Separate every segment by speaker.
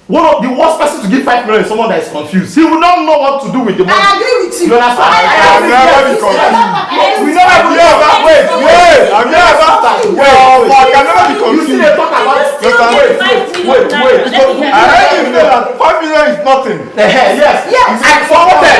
Speaker 1: One of the worst person to give 5 million is someone that is confused. He will not know what to do with the money.
Speaker 2: I agree with you.
Speaker 1: You understand?
Speaker 3: I have never been confused.
Speaker 1: We never
Speaker 3: I've never
Speaker 1: wait.
Speaker 3: I've never started. I can never be confused.
Speaker 1: You see they talk about wait.
Speaker 3: I heard you say that 5 million is nothing.
Speaker 1: Yes. I supported.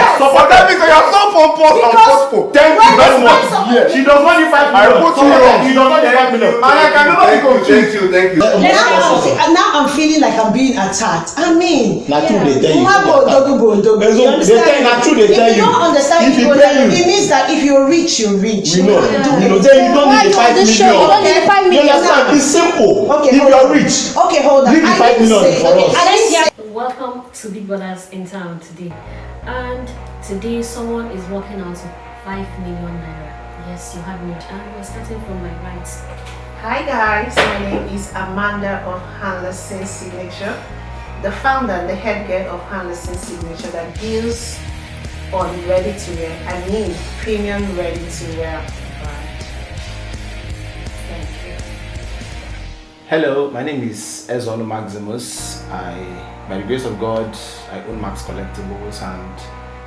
Speaker 3: That means you are so pompous and forceful.
Speaker 1: Thank you very much.
Speaker 2: Yes.
Speaker 1: She does not need 5 million.
Speaker 3: I put you wrong.
Speaker 1: She does not need 5 million.
Speaker 3: And I can never be confused.
Speaker 4: Thank you.
Speaker 2: Now I'm feeling like I'm being attacked. I mean,
Speaker 1: Not true, they tell you.
Speaker 2: You understand?
Speaker 1: They tell
Speaker 2: If you don't understand
Speaker 1: if you pay you,
Speaker 2: it means that if you're rich, you're rich.
Speaker 1: we know. You know, then you don't need the 5 million.
Speaker 5: You don't need the 5
Speaker 1: You
Speaker 5: million.
Speaker 1: understand? It's simple.
Speaker 2: Okay,
Speaker 1: If
Speaker 2: hold
Speaker 1: you are
Speaker 2: on.
Speaker 1: rich,
Speaker 2: Okay, hold on.
Speaker 1: leave the 5 million for us.
Speaker 6: Welcome to Big Brothers in Town today. And today someone is walking out with 5 million naira. Yes, you have me. And we're starting from my right.
Speaker 7: Hi guys, my name is Amanda of Hanlison Signature, the founder and the head girl of Hanlison Signature that deals on ready to wear, premium ready to wear brand. Thank you.
Speaker 8: Hello, my name is Ezono Maximus. By the grace of God, I own Max Collectibles and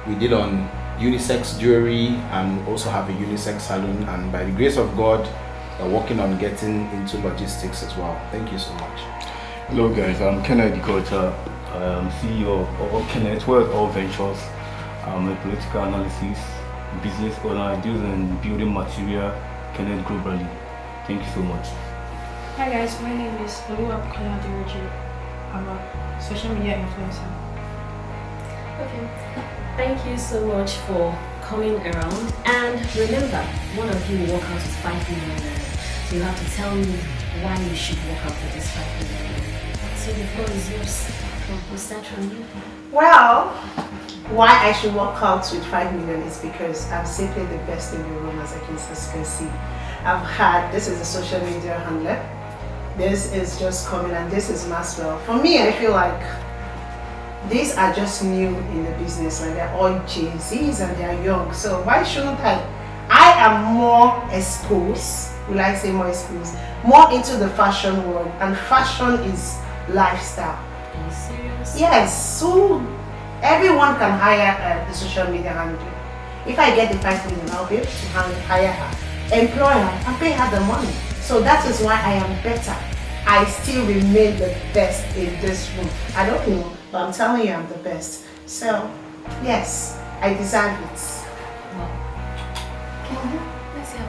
Speaker 8: we deal on unisex jewelry and also have a unisex salon, and by the grace of God, we're working on getting into logistics as well. Thank you so much.
Speaker 9: Hello guys, I'm Kenneth Culture. I'm CEO of Kenneth Wealth All Ventures. I'm a political analysis business owner. I deal in building material, Kenneth globally. Thank you so much.
Speaker 5: Hi guys, my name is Oluwabukola Aderoji. I'm a social media influencer.
Speaker 6: Okay. Thank you so much for coming around. And remember, one of you will walk out with 5 million naira. So you have to tell me why you should walk out with this 5 million naira. So the floor is yours. We'll start from you.
Speaker 7: Well, why I should walk out with 5 million is because I'm simply the best in the room, as I can see. This is a social media handler. This is just coming, and this is Maxwell. For me, I feel like these are just new in the business, like they're all Jay-Z's and they're young. So why shouldn't I? I am more exposed, will I say more exposed, more into the fashion world, and fashion is lifestyle.
Speaker 6: Are you serious?
Speaker 7: Yes, so everyone can hire a social media handler. If I get the 5 million, I'll be able to hire her, employ her, and pay her the money. So that is why I am better. I still remain the best in this room. I don't know, but I'm telling you I'm the best. So, yes, I deserve it.
Speaker 6: Let's hear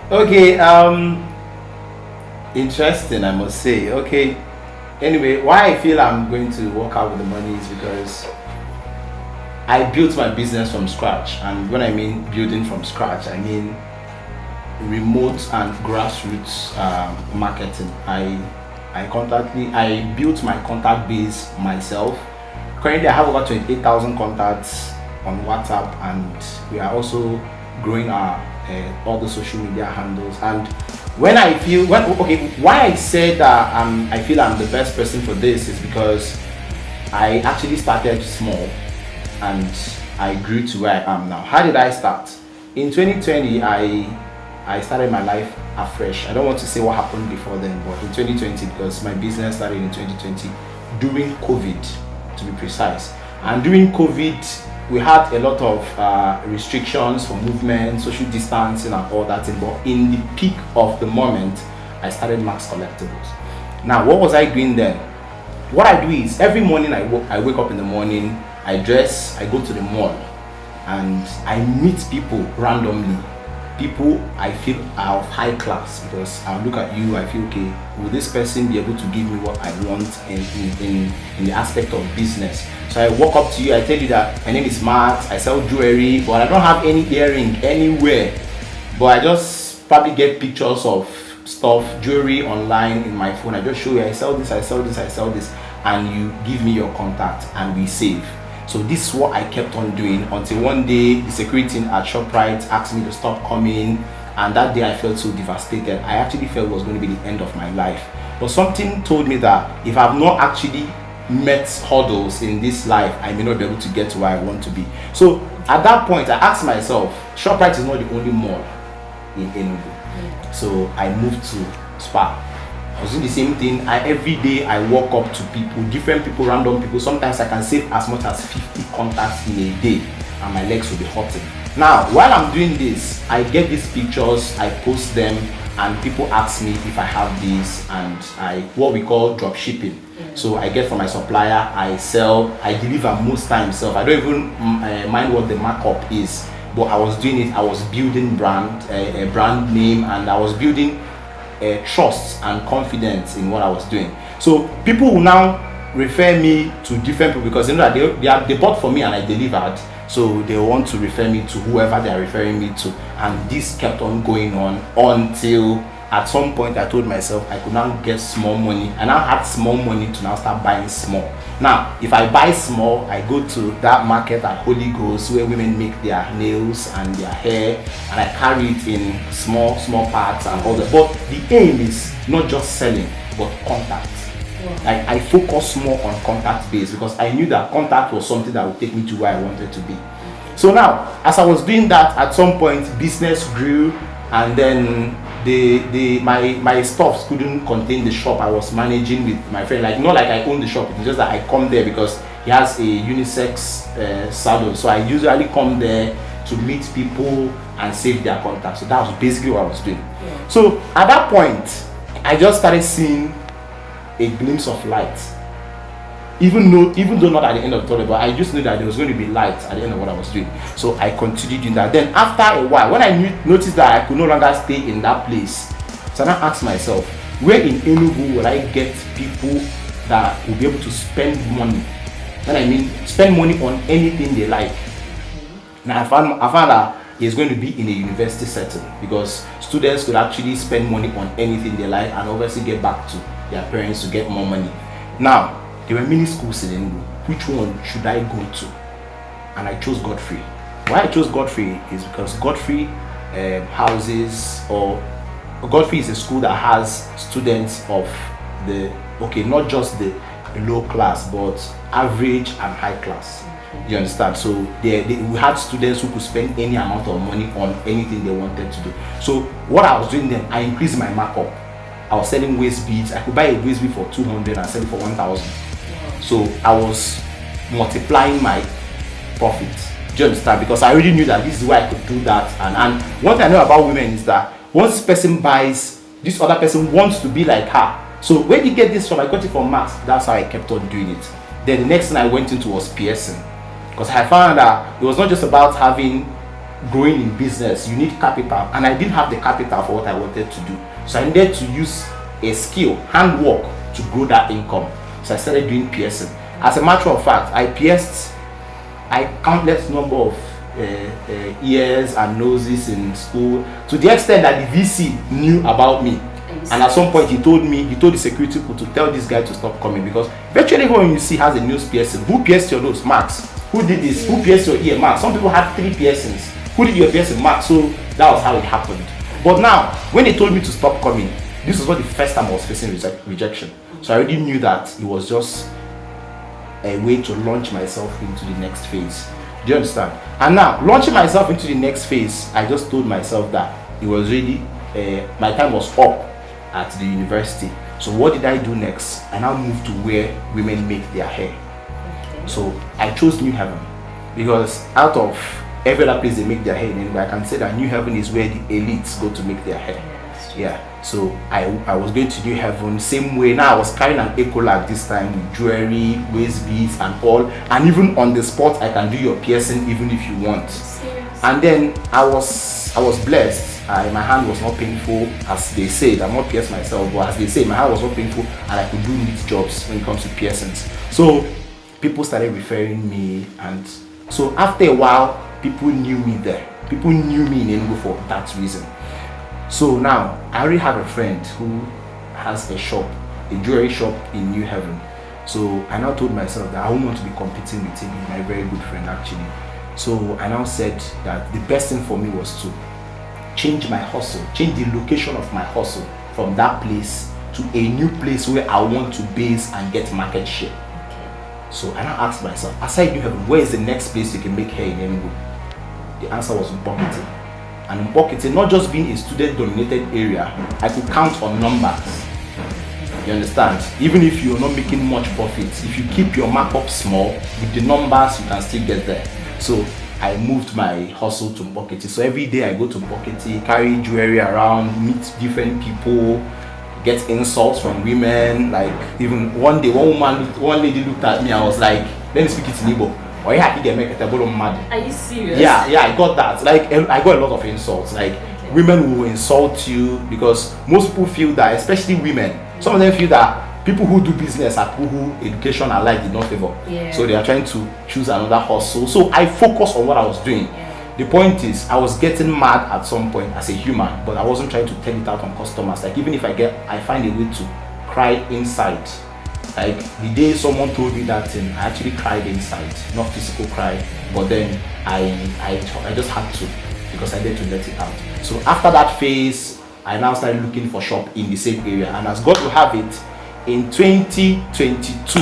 Speaker 6: from
Speaker 8: Okay,
Speaker 6: you.
Speaker 8: interesting, I must say. Okay, anyway, why I feel I'm going to work out with the money is because I built my business from scratch. And when I mean building from scratch, I mean remote and grassroots marketing. I built my contact base myself. Currently, I have over 28,000 contacts on WhatsApp, and we are also growing our all the social media handles. And why I said that I feel I'm the best person for this is because I actually started small and I grew to where I am now. How did I start? In 2020, I started my life afresh. I don't want to say what happened before then, but in 2020, because my business started in 2020 during COVID, to be precise. And during COVID, we had a lot of restrictions for movement, social distancing and all that thing. But in the peak of the moment, I started Max Collectibles. Now, what was I doing then? What I do is every morning I wake up in the morning, I dress, I go to the mall, and I meet people randomly. People I feel are of high class, because I look at you, I feel, okay, will this person be able to give me what I want in the aspect of business? So I walk up to you, I tell you that my name is Max, I sell jewelry, but I don't have any earring anywhere. But I just probably get pictures of stuff, jewelry online in my phone. I just show you, I sell this, and you give me your contact and we save. So this is what I kept on doing until one day the security at ShopRite asked me to stop coming, and that day I felt so devastated. I actually felt it was going to be the end of my life. But something told me that if I've not actually met hurdles in this life, I may not be able to get to where I want to be. So at that point I asked myself, ShopRite is not the only mall in Enugu. So I moved to Spa. I was doing the same thing. Every day I walk up to people, different people, random people. Sometimes I can save as much as 50 contacts in a day and my legs will be hurting. Now, while I'm doing this, I get these pictures, I post them, and people ask me if I have these, and what we call drop shipping. So I get from my supplier, I sell, I deliver most times self. I don't even mind what the markup is, but I was doing it. I was building a brand name, and I was building trust and confidence in what I was doing. So people will now refer me to different people because they know that they bought from me and I delivered. So they want to refer me to whoever they are referring me to, and this kept on going on until at some point I told myself I could now get small money. I now had small money to now start buying small. Now, if I buy small, I go to that market at Holy Ghost where women make their nails and their hair, and I carry it in small parts and all that. But the aim is not just selling, but contact. Like I focus more on contact base because I knew that contact was something that would take me to where I wanted to be. So now, as I was doing that, at some point business grew, and then my stuffs couldn't contain the shop I was managing with my friend. Like, not like I own the shop, it's just that I come there because he has a unisex salon. So I usually come there to meet people and save their contacts. So that was basically what I was doing. So at that point, I just started seeing a glimpse of light, even though not at the end of the tunnel, but I just knew that there was going to be light at the end of what I was doing. So I continued doing that. Then after a while, when I noticed that I could no longer stay in that place, so I now asked myself, where in Enugu will I get people that will be able to spend money? When I mean spend money on anything they like. Now I found that it's going to be in a university setting because students could actually spend money on anything they like and obviously get back to their parents to get more money. Now, there were many schools in Enugu. Which one should I go to? And I chose Godfrey. Why I chose Godfrey is because Godfrey Godfrey is a school that has students of not just the low class, but average and high class. You understand? So we had students who could spend any amount of money on anything they wanted to do. So what I was doing then, I increased my markup. I was selling waist beads. I could buy a waist bead for 200 and sell it for 1,000. So I was multiplying my profit. Do you understand? Because I already knew that this is why I could do that. And one thing I know about women is that once this person buys, this other person wants to be like her. So where did you get this from? I got it from Max. That's how I kept on doing it. Then the next thing I went into was piercing. Because I found that it was not just about growing in business. You need capital. And I didn't have the capital for what I wanted to do. So I needed to use a skill, handwork, to grow that income. So I started doing piercing. As a matter of fact, I pierced countless number of ears and noses in school, to the extent that the VC knew about me. And at some point he told the security people to tell this guy to stop coming, because virtually everyone you see has a nose piercing. Who pierced your nose? Max. Who did this? Who pierced your ear? Max. Some people had 3 piercings. Who did your piercing? Max. So that was how it happened. But now, when they told me to stop coming, this was not the first time I was facing rejection. So I already knew that it was just a way to launch myself into the next phase. Do you understand? And now, launching myself into the next phase, I just told myself that it was really, my time was up at the university. So what did I do next? I now moved to where women make their hair. So I chose New Haven, because out of every other place they make their hair in, I can say that New Haven is where the elites go to make their hair. Yeah. So I was going to New Haven, same way. Now I was carrying an ecolag this time with jewelry, waist beads and all. And even on the spot, I can do your piercing even if you want. And then I was blessed. My hand was not painful, as they said. I'm not pierced myself, but as they say, my hand was not painful, and I could do neat jobs when it comes to piercings. So people started referring me, and so after a while, people knew me there. People knew me in Enugu for that reason. So now I already have a friend who has a shop, a jewelry shop in New Haven. So I now told myself that I wouldn't want to be competing with him. He's my very good friend actually. So I now said that the best thing for me was to change my hustle, change the location of my hustle from that place to a new place where I want to base and get market share. So I now asked myself, aside New Haven, where is the next place you can make hair in Enugu? The answer was Mbokiti. And Mbokiti, not just being a student-dominated area, I could count on numbers You understand? Even if you're not making much profits, if you keep your markup small, with the numbers, you can still get there. So I moved my hustle to Bokiti. So every day I go to Bokiti, carry jewelry around, meet different people, get insults from women. Like even one day, one lady looked at me. I was like, let me speak it in Igbo. Or yeah, I make a mad.
Speaker 6: Are you serious?
Speaker 8: Yeah, I got that. Like I got a lot of insults. Like women will insult you because most people feel that, especially women. Some of them feel that people who do business are people who education and life did not favor.
Speaker 6: Yeah.
Speaker 8: So they are trying to choose another hustle. So I focused on what I was doing.
Speaker 6: Yeah.
Speaker 8: The point is, I was getting mad at some point as a human, but I wasn't trying to take it out on customers. Like even if I find a way to cry inside. Like the day someone told me that thing, I actually cried inside, not physical cry, but then I just had to, because I needed to let it out. So after that phase, I now started looking for shop in the same area, and as God will have it, in 2022,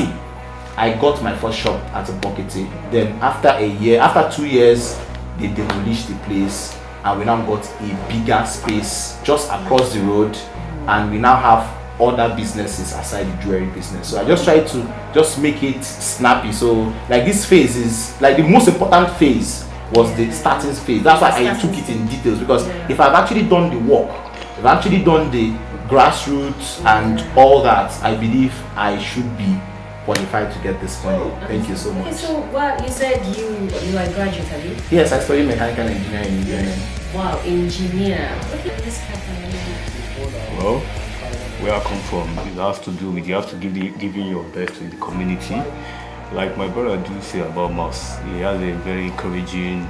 Speaker 8: I got my first shop at Bokiti. Then after 2 years, they demolished the place, and we now got a bigger space just across the road, and we now have other businesses aside the jewelry business. So I just try to just make it snappy. So like this phase is like the most important phase was the starting phase. That's why I took it in details, because if I've actually done the work, if I've actually done the grassroots and all that, I believe I should be qualified to get this money. Thank you so much.
Speaker 6: Okay, so well, you said you are a graduate, have you?
Speaker 8: Yes, I studied mechanical engineering in Ghana.
Speaker 6: Wow, engineer. Okay, let's have
Speaker 9: Well, where I come from, it has to do with you have to give in your best to the community. Like my brother do say about Moss, he has a very encouraging,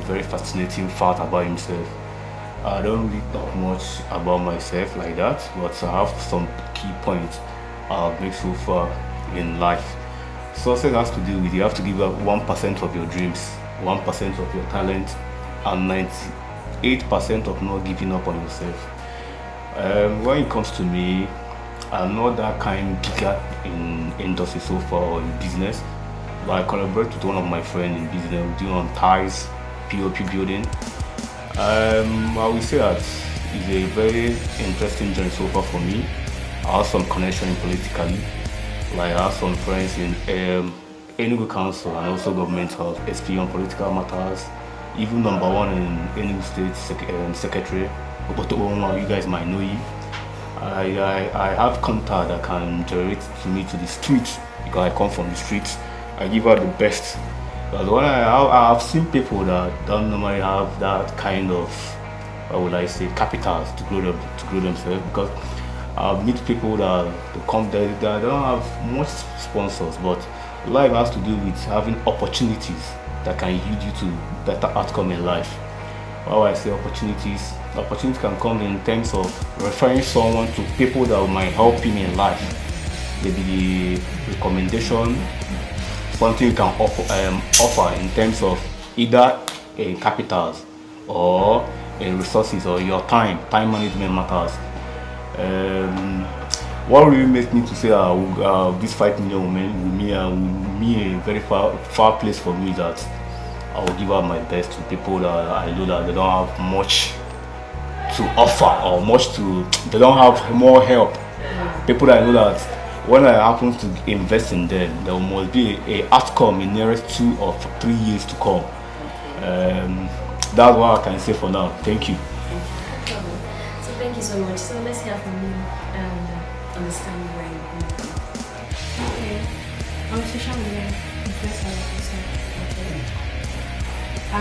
Speaker 9: very fascinating fact about himself. I don't really talk much about myself like that, but I have some key points I've made so far in life. Success has to do with you have to give up 1% of your dreams, 1% of your talent, and 98% of not giving up on yourself. When it comes to me, I'm not that kind bigger in industry so far or in business, but I collaborate with one of my friends in business, doing on ties, POP building. I will say that it's a very interesting journey so far for me. I have some connection politically, like I have some friends in Enugu Council and also government of SP on political matters, even #1 in Enugu State Secretary. But you guys might know you. I have contact that can generate to me to the streets, because I come from the streets. I give out the best. But when I have seen people that don't normally have that kind of, how would I say, capitals to grow themselves, because I meet people that come there that don't have much sponsors, but life has to do with having opportunities that can lead you to better outcome in life. How I say opportunities can come in terms of referring someone to people that might help him in life. Maybe the recommendation, something you can offer in terms of either capitals or resources or your time management matters. What really makes me to say this 5 million women will mean a very far place for me, that I will give out my best to people that I know that they don't have much to offer or they don't have more help. People that I know that when I happen to invest in them, there must be a outcome in nearest 2 or 3 years to come. That's what I can say for now. Thank you.
Speaker 6: So thank you so much. So let's hear from you and understand where you're coming from.
Speaker 5: Okay. I'm a social media influencer, like you said. Okay. I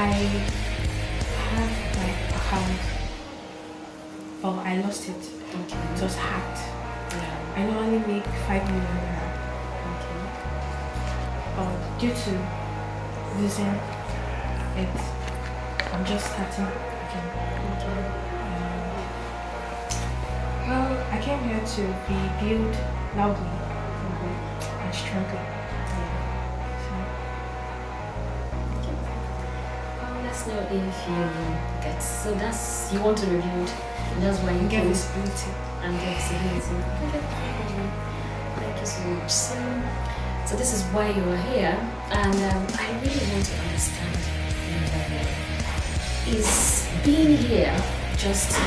Speaker 5: have my account, but I lost it.
Speaker 6: Okay.
Speaker 5: It was hacked.
Speaker 6: Yeah.
Speaker 5: I normally make 5 million naira.
Speaker 6: Okay.
Speaker 5: But due to losing it, I'm just starting again.
Speaker 6: Okay.
Speaker 5: Well, I came here to be built loudly and strongly.
Speaker 6: Let us know if you get, so that's, you want to review it, and that's why you
Speaker 5: Get
Speaker 6: came
Speaker 5: visibility.
Speaker 6: and get visibility. Okay. Thank you so much. So this is why you are here, and I really want to understand, is being here just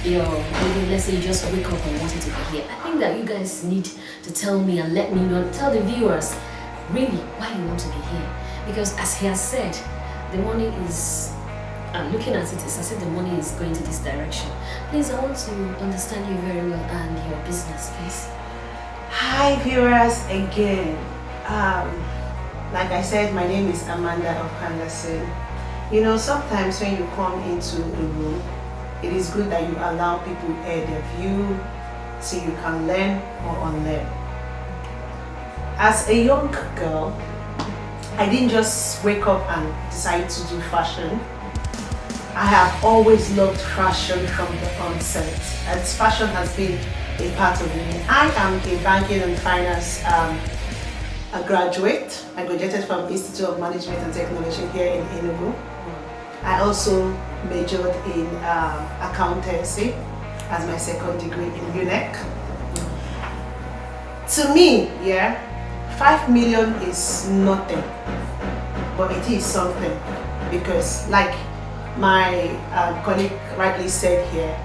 Speaker 6: maybe let's say you just wake up and wanted to be here. I think that you guys need to tell me and let me know, tell the viewers really why you want to be here. Because as he has said, the money is, looking at it, it's as if the money is going to this direction. Please, I want to understand you very well and your business, please.
Speaker 7: Hi viewers again. Like I said, my name is Amanda of Henderson. You know, sometimes when you come into a room, it is good that you allow people to air their view so you can learn or unlearn. As a young girl, I didn't just wake up and decide to do fashion. I have always loved fashion from the onset, as fashion has been a part of me. I am a banking and finance a graduate. I graduated from Institute of Management and Technology here in Enugu. I also majored in accountancy as my second degree in UNEC. To me, 5 million is nothing, but it is something, because like my colleague rightly said here,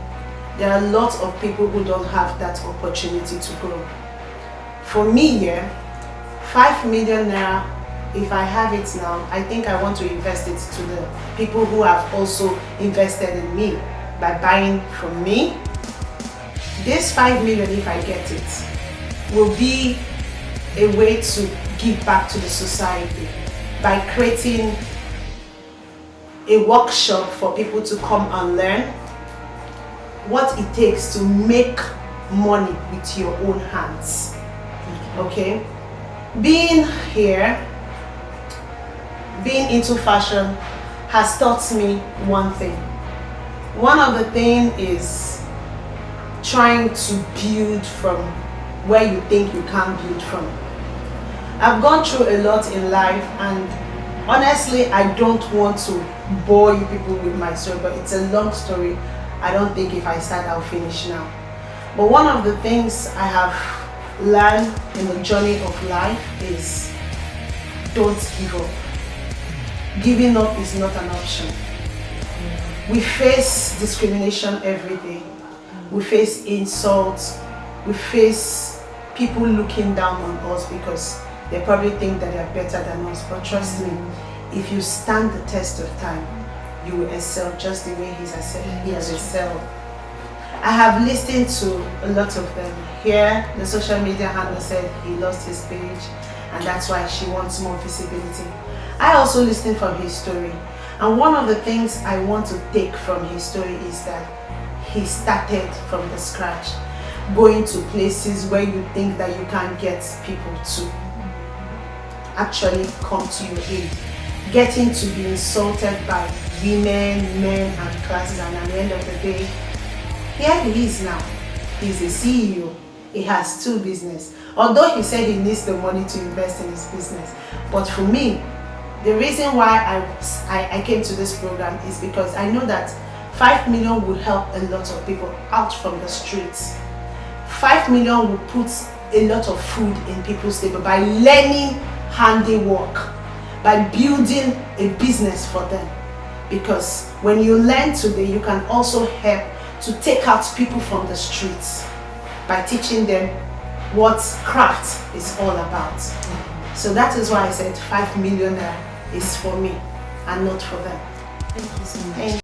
Speaker 7: there are lots of people who don't have that opportunity to grow. For me, 5 million naira, if I have it now, I think I want to invest it to the people who have also invested in me by buying from me. This 5 million, if I get it, will be a way to give back to the society by creating a workshop for people to come and learn what it takes to make money with your own hands. Okay? Being here, being into fashion has taught me one thing. One of the things is trying to build from where you think you can't build from. I've gone through a lot in life, and honestly, I don't want to bore you people with my story, but it's a long story. I don't think if I start, I'll finish now. But one of the things I have learned in the journey of life is don't give up. Giving up is not an option. We face discrimination every day. We face insults. We face people looking down on us because they probably think that they're better than us. But trust me, if you stand the test of time, you will excel just the way he has excelled. I have listened to a lot of them. Here, the social media handler said he lost his page and that's why she wants more visibility. I also listened from his story. And one of the things I want to take from his story is that he started from the scratch, going to places where you think that you can't get people to actually come to your aid, getting to be insulted by women, men, and classes, and at the end of the day, here he is now. He's a CEO. He has 2 businesses. Although he said he needs the money to invest in his business. But for me, the reason why I came to this program is because I know that 5 million will help a lot of people out from the streets. 5 million will put a lot of food in people's table by learning handiwork, by building a business for them. Because when you learn today, you can also help to take out people from the streets by teaching them what craft is all about. So that is why I said 5 million is for me and not for them.
Speaker 6: Thank you so much.